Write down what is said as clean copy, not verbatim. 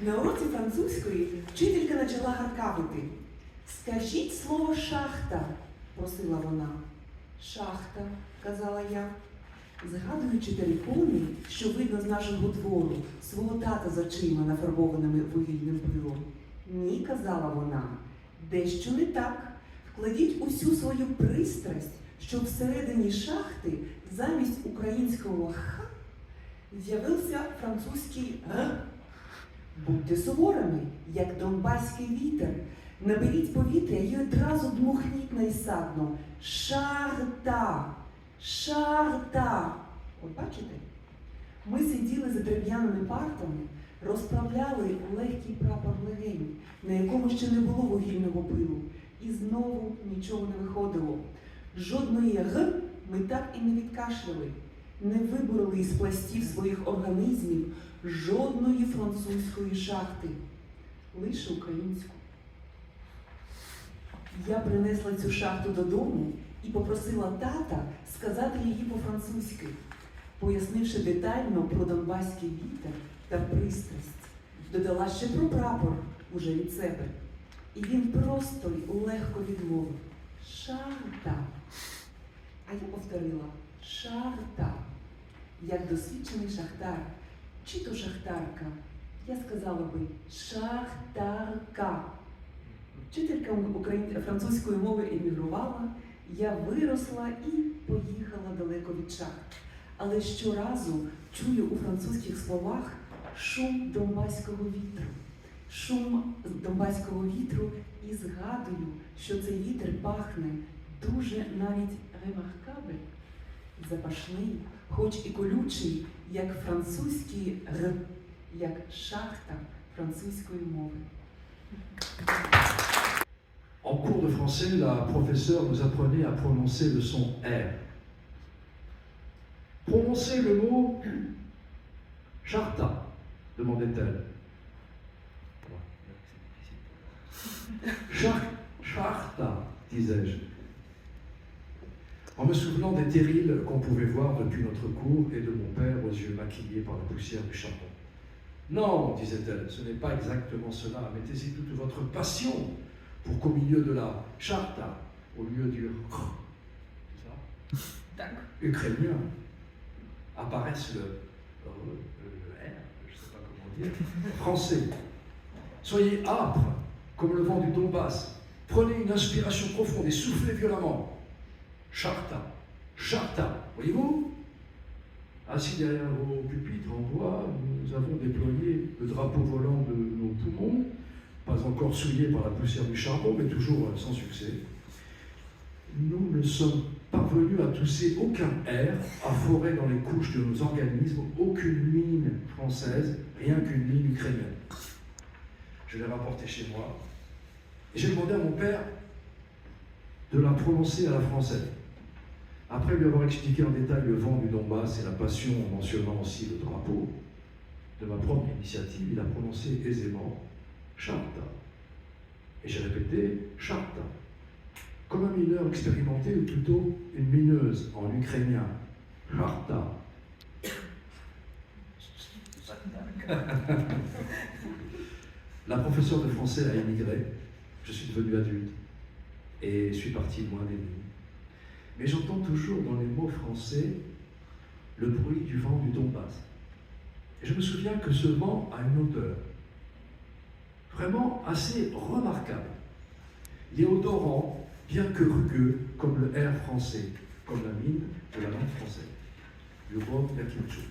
На уроці французької вчителька почала гаркавити. «Скажіть слово шахта», – просила вона. «Шахта», – казала я. Згадуючи терикони, що видно з нашого двору, свого тата з очима, нафарбованими вугільним пилом. «Ні», – казала вона, – «дещо не так. Вкладіть усю свою пристрасть, щоб всередині шахти замість українського «х» з'явився французький «г». Будьте суворими, як донбаський вітер. Наберіть повітря і одразу дмухніть найсадно. Шахта! Шахта! От бачите? Ми сиділи за дерев'яними партами, розправляли легкий прапор легень, на якому ще не було вугільного пилу. І знову нічого не виходило. Жодної «г» ми так і не відкашляли. Не вибороли із пластів своїх організмів жодної французької шахти. Лише українську. Я принесла цю шахту додому і попросила тата сказати її по-французьки, пояснивши детально про донбаський вітер та пристрасть. Додала ще про прапор уже від себе. І він просто й легко відмовив. Шахта. А я повторила. Шахта. Як досвідчений шахтар, чи то шахтарка, я сказала би шахтарка. Вчителька французької мови емігрувала, я виросла і поїхала далеко від шахт. Але щоразу чую у французьких словах шум донбаського вітру. Шум донбаського вітру і згадую, що цей вітер пахне дуже навіть ремаркабель, запашний, хоч і колючий, як французький «р», як шахта французької мови. En cours de français, la professeure nous apprenait à prononcer le son R. Prononcez le mot charta, demandait-elle. Charta, disais-je, en me souvenant des terrils qu'on pouvait voir depuis notre cour et de mon père aux yeux maquillés par la poussière du charbon. Non, disait-elle, ce n'est pas exactement cela. Mettez-y toute votre passion pour qu'au milieu de la charta, au lieu du ukrainien, apparaisse le R, je ne sais pas comment dire, français. Soyez âpre, comme le vent du Donbass. Prenez une inspiration profonde et soufflez violemment. Charta, charta, voyez-vous? Assis derrière vos pupitres en bois, nous avons déployé le drapeau volant de nos poumons, pas encore souillé par la poussière du charbon, mais toujours sans succès. Nous ne sommes parvenus à tousser aucun air, à forer dans les couches de nos organismes aucune mine française, rien qu'une mine ukrainienne. Je l'ai rapportée chez moi, et j'ai demandé à mon père de la prononcer à la française. Après lui avoir expliqué en détail le vent du Donbass et la passion en mentionnant aussi le drapeau, de ma propre initiative, il a prononcé aisément Charta. Et j'ai répété Charta, comme un mineur expérimenté ou plutôt une mineuse en ukrainien. Charta. La professeure de français a émigré, je suis devenu adulte et suis parti loin des nuits. Mais j'entends toujours dans les mots français le bruit du vent du Donbass. Et je me souviens que ce vent a une odeur vraiment assez remarquable. Il est odorant, bien que rugueux, comme le R français, comme la mine de la langue française. Le vent de la Kimchi.